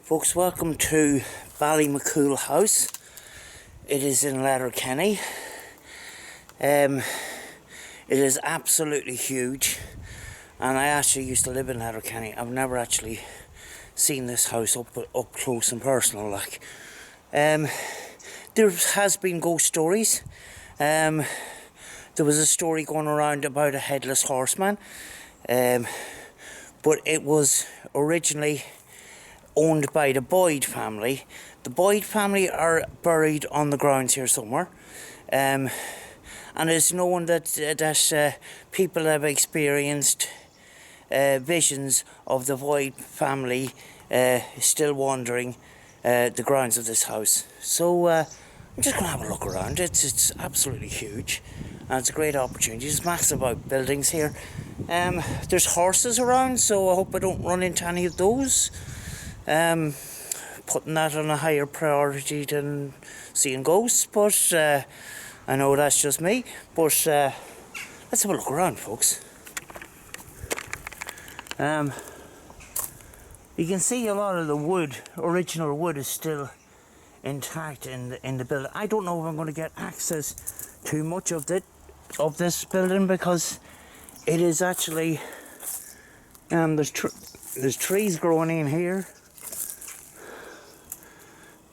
Folks, welcome to Ballymacool house. It is in Letterkenny. It is absolutely huge, and I actually used to live in Letterkenny. I've never actually seen this house up close and personal. There has been ghost stories. There was a story going around about a headless horseman, but it was originally owned by the Boyd family. The Boyd family are buried on the grounds here somewhere, and it's known that people have experienced visions of the Boyd family still wandering the grounds of this house. So I'm just going to have a look around. It's absolutely huge, and it's a great opportunity. There's massive outbuildings here. There's horses around, so I hope I don't run into any of those. Putting that on a higher priority than seeing ghosts, but I know that's just me. But let's have a look around, folks. You can see a lot of the wood, original wood, is still intact in the building. I don't know if I'm going to get access to much of this building, because it is actually there's trees growing in here.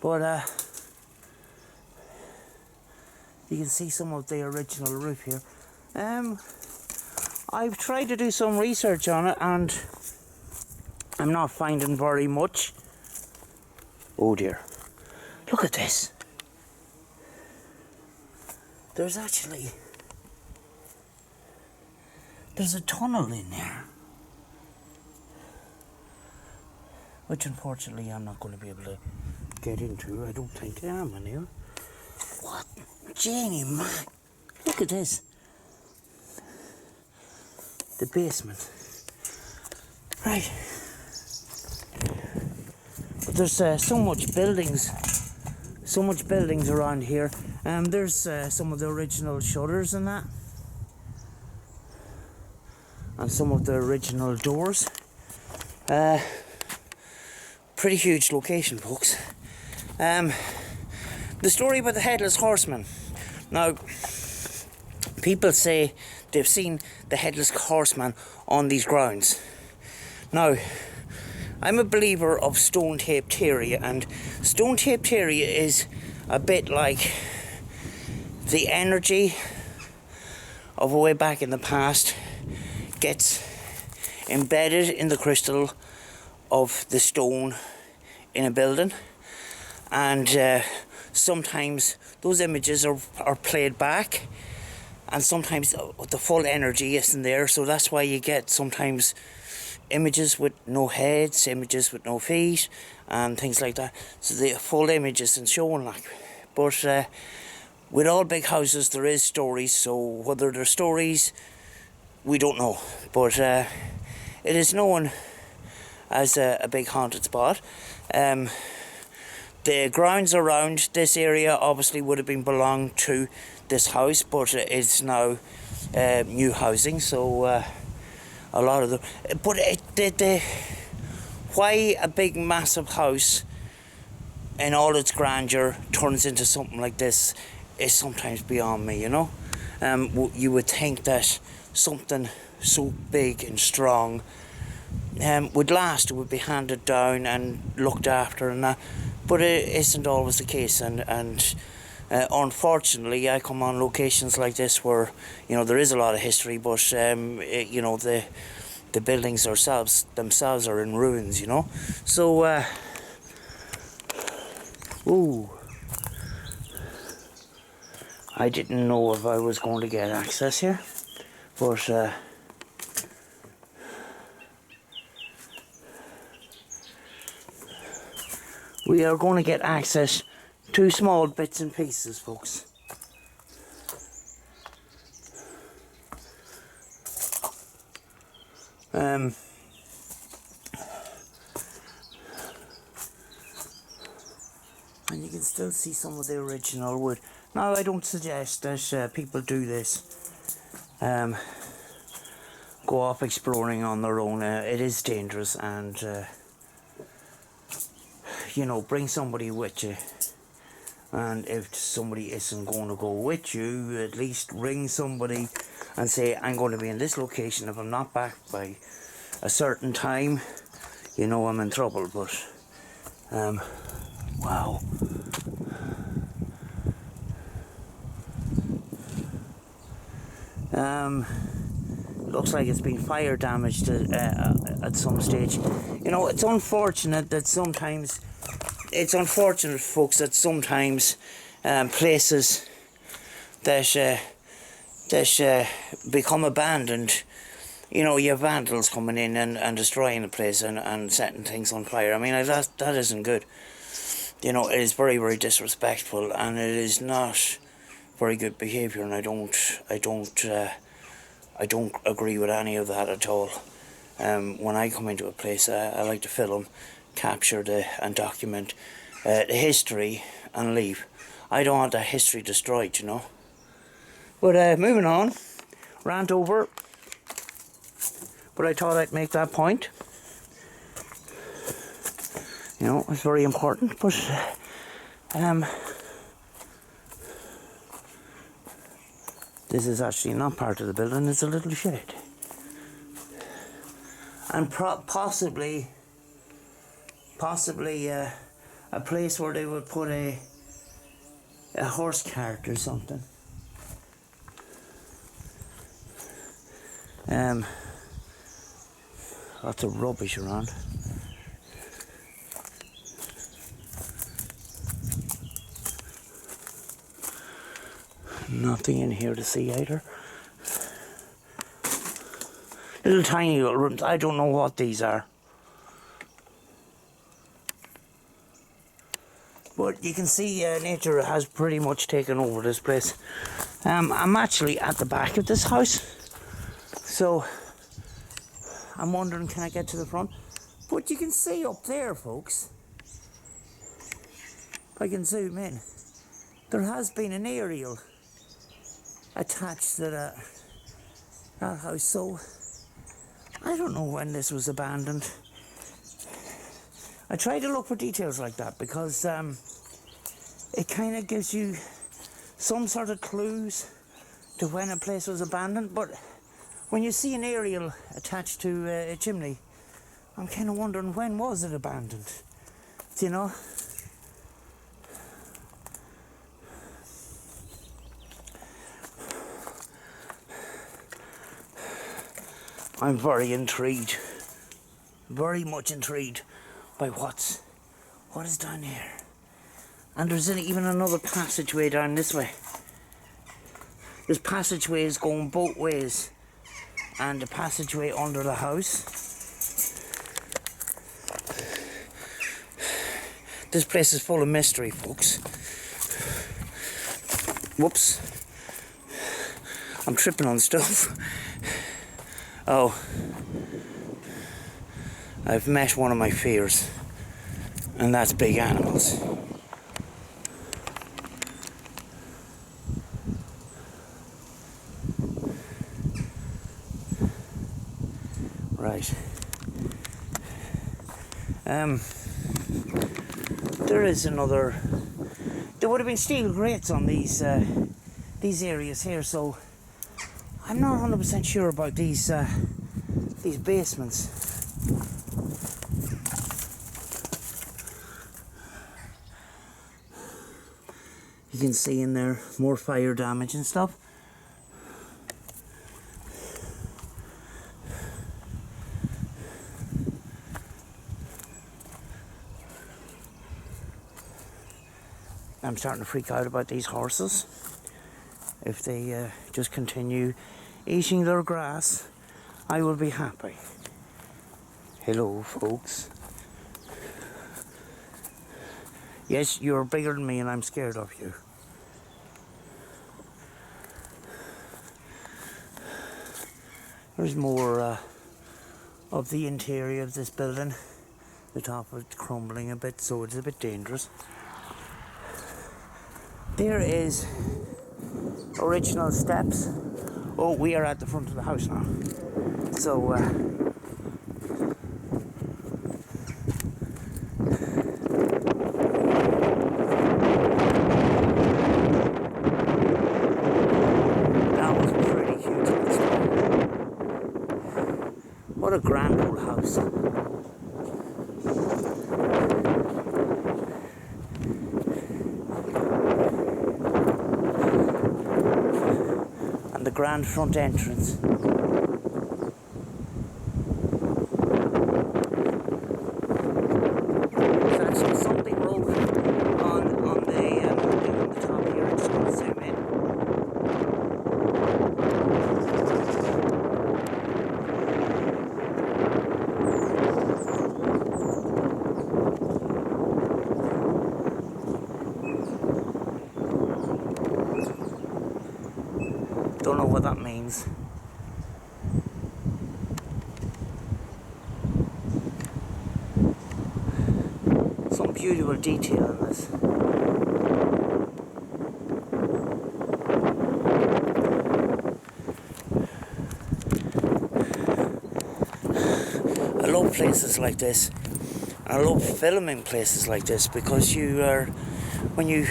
But you can see some of the original roof here. I've tried to do some research on it, and I'm not finding very much. Oh dear, look at this. There's a tunnel in there, which unfortunately I'm not going to be able to get into. I don't think I am in here. What? Janie, man, look at this. The basement. Right. But there's so much buildings around here. There's some of the original shutters and that, and some of the original doors. Pretty huge location, folks. The story about the headless horseman. Now, people say they've seen the headless horseman on these grounds. Now, I'm a believer of stone-taped area, and stone-taped area is a bit like the energy of way back in the past gets embedded in the crystal of the stone in a building, and sometimes those images are played back and sometimes the full energy isn't there, so that's why you get sometimes images with no heads, images with no feet, and things like that. So the full image isn't shown, like. But with all big houses, there is stories. So whether they're stories, we don't know. But it is known as a big haunted spot. The grounds around this area obviously would have been belonged to this house, but it's now new housing, so a lot of them. But why a big massive house in all its grandeur turns into something like this is sometimes beyond me, you know. You would think that something so big and strong would last, it would be handed down and looked after and that, but it isn't always the case. And unfortunately, I come on locations like this where, you know, there is a lot of history, but you know, the buildings themselves are in ruins, you know. So ooh, I didn't know if I was going to get access here, but we are going to get access to small bits and pieces, folks. And you can still see some of the original wood. Now, I don't suggest that people do this, go off exploring on their own. It is dangerous, and you know, bring somebody with you. And if somebody isn't going to go with you, at least ring somebody and say, I'm going to be in this location. If I'm not back by a certain time, you know I'm in trouble. But wow. Looks like it's been fire damaged at some stage. You know, it's unfortunate that sometimes, folks, that sometimes places that become abandoned, you know, you have vandals coming in and destroying the place and setting things on fire. I mean, that isn't good. You know, it is very, very disrespectful, and it is not very good behaviour, and I don't agree with any of that at all. When I come into a place, I like to film, capture and document the history and leave. I don't want that history destroyed, you know. But moving on, rant over. But I thought I'd make that point. You know, it's very important. But this is actually not part of the building, it's a little shed. And possibly a place where they would put a horse cart or something. Lots of rubbish around. Nothing in here to see either. Little tiny little rooms. I don't know what these are. But you can see nature has pretty much taken over this place. I'm actually at the back of this house. So I'm wondering, can I get to the front? But you can see up there, folks. If I can zoom in. There has been an aerial attached to that house, so I don't know when this was abandoned. I try to look for details like that because it kind of gives you some sort of clues to when a place was abandoned, but when you see an aerial attached to a chimney, I'm kind of wondering, when was it abandoned, you know? I'm very intrigued, very much intrigued by what is down here. And there's even another passageway down this way. There's passageways going both ways, and a passageway under the house. This place is full of mystery, folks. Whoops. I'm tripping on stuff. Oh. I've met one of my fears, and that's big animals. Right. There is another. There would have been steel grates on these areas here, so I'm not 100% sure about these basements. You can see in there more fire damage and stuff. I'm starting to freak out about these horses. If they just continue eating their grass, I will be happy. Hello, folks. Yes, you're bigger than me and I'm scared of you. There's more of the interior of this building. The top of it's crumbling a bit, so it's a bit dangerous. There is original steps. Oh, we are at the front of the house now. So, that was pretty huge. What a grand old house. The grand front entrance. There's actually something wrote on the top here. I'm just going to zoom in. Don't know what that means. Some beautiful detail in this. I love places like this. I love filming places like this because you are, when you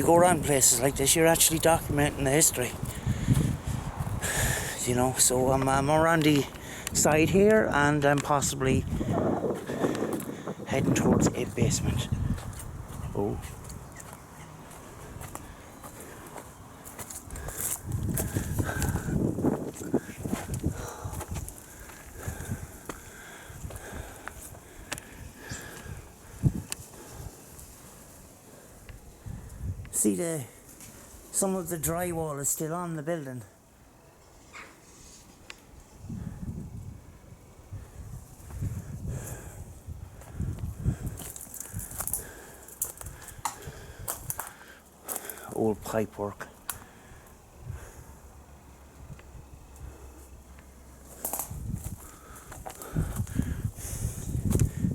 go around places like this, you're actually documenting the history. You know, so I'm around the side here and I'm possibly heading towards a basement. Oh. See, some of the drywall is still on the building. Old pipe work.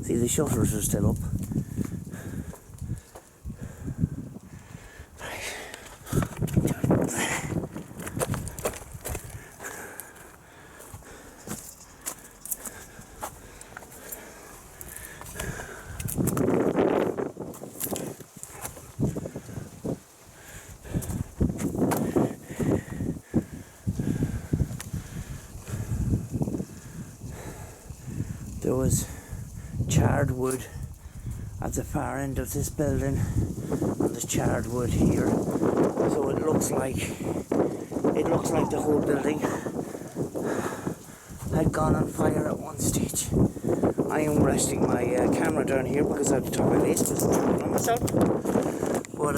See, the shutters are still up. There was charred wood at the far end of this building, and there's charred wood here. So it looks like the whole building had gone on fire at one stage. I am resting my camera down here because I have to turn my face because I'm tripping on myself. But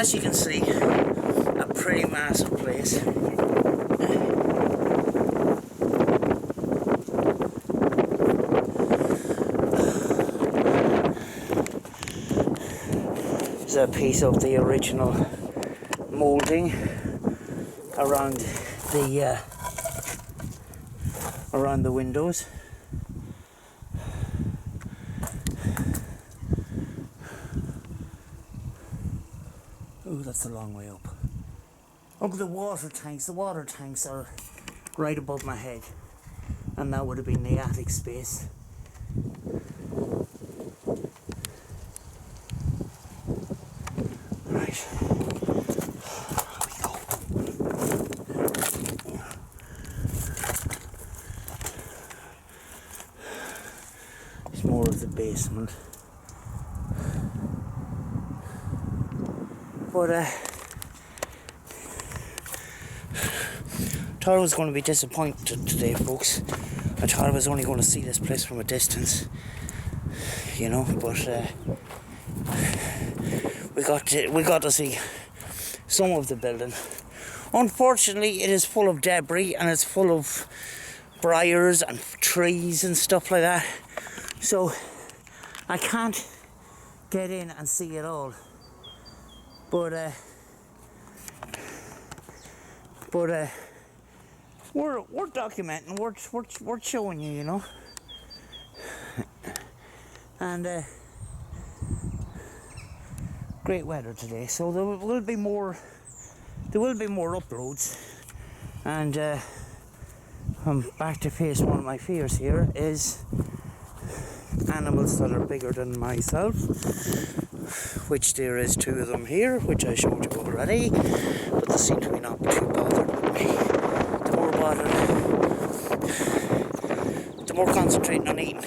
as you can see, a pretty massive place. There's a piece of the original moulding around the windows. Oh, that's a long way up. Up the water tanks. The water tanks are right above my head, and that would have been the attic space. Right. It's more of the basement. But thought I was going to be disappointed today, folks. I thought I was only going to see this place from a distance, you know. But we got to see some of the building. Unfortunately, it is full of debris and it's full of briars and trees and stuff like that. So I can't get in and see it all. But we're documenting, we're showing you, you know. And great weather today, so there will be more uploads. And I'm back to face one of my fears here, is animals that are bigger than myself, which there is 2 of them here, which I showed you already, but they seem to be not too bothered with me. The more concentrating on eating.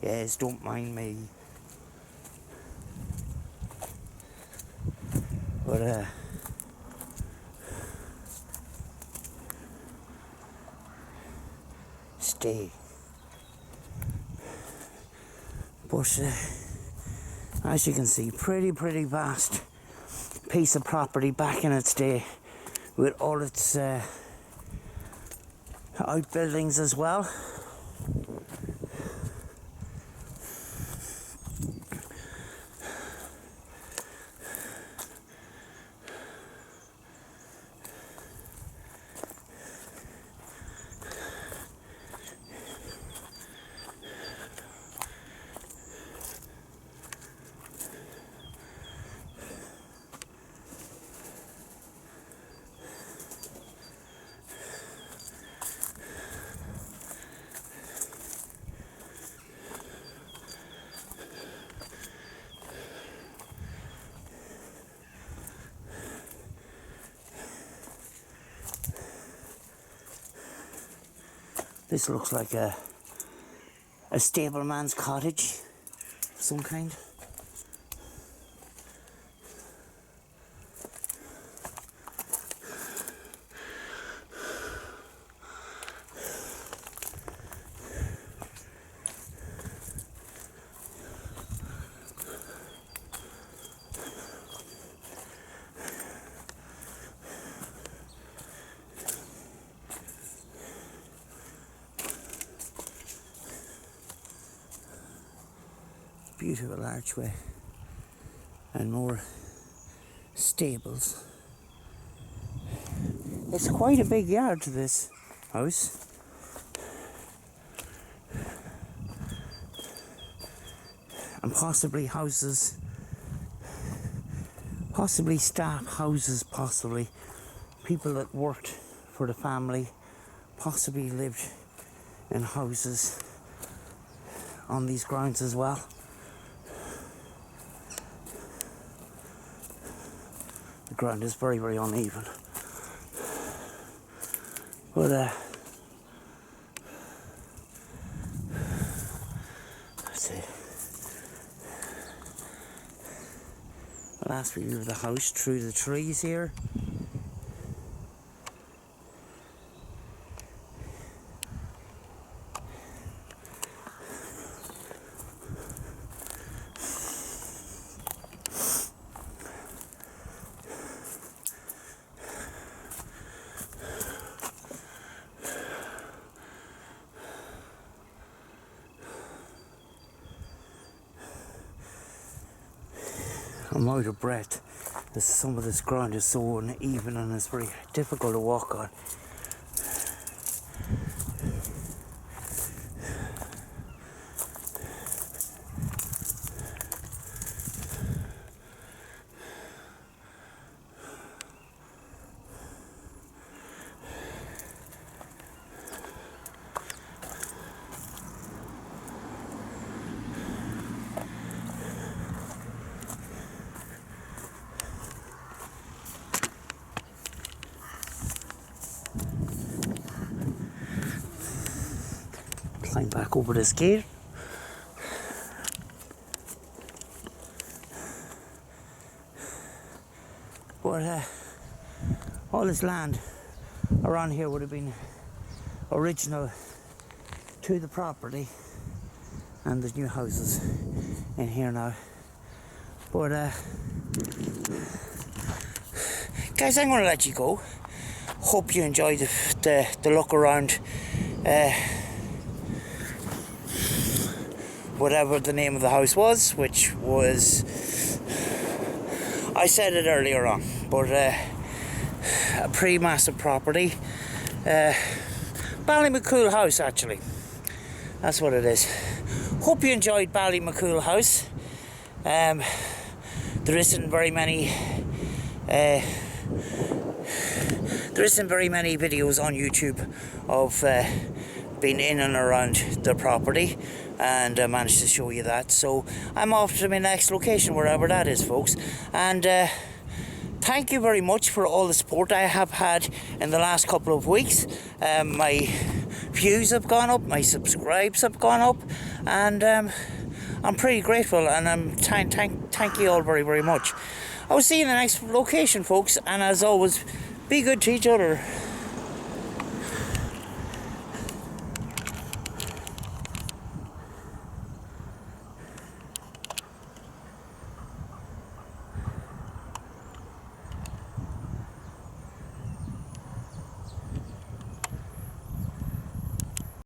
Yes, don't mind me. But stay. But as you can see, pretty vast piece of property back in its day, with all its outbuildings as well. This looks like a stableman's cottage of some kind. Beautiful archway and more stables. It's quite a big yard to this house. And possibly houses, possibly staff houses, possibly people that worked for the family, possibly lived in houses on these grounds as well. The ground is very uneven, but that's it. The last view of the house through the trees here. I'm out of breath. Some of this ground is so uneven and it's very difficult to walk on. Climb back over this gate. But all this land around here would have been original to the property, and there's new houses in here now. But guys, I'm going to let you go. Hope you enjoyed the look around whatever the name of the house was, which was, I said it earlier on, but a pretty massive property. Ballymacool house, actually. That's what it is. Hope you enjoyed Ballymacool house. There isn't very many videos on YouTube of being in and around the property, and I managed to show you that. So I'm off to my next location, wherever that is, folks. And thank you very much for all the support I have had in the last couple of weeks. My views have gone up, my subscribes have gone up, and I'm pretty grateful, and I'm thank you all very, very much. I will see you in the next location, folks, and as always, be good to each other.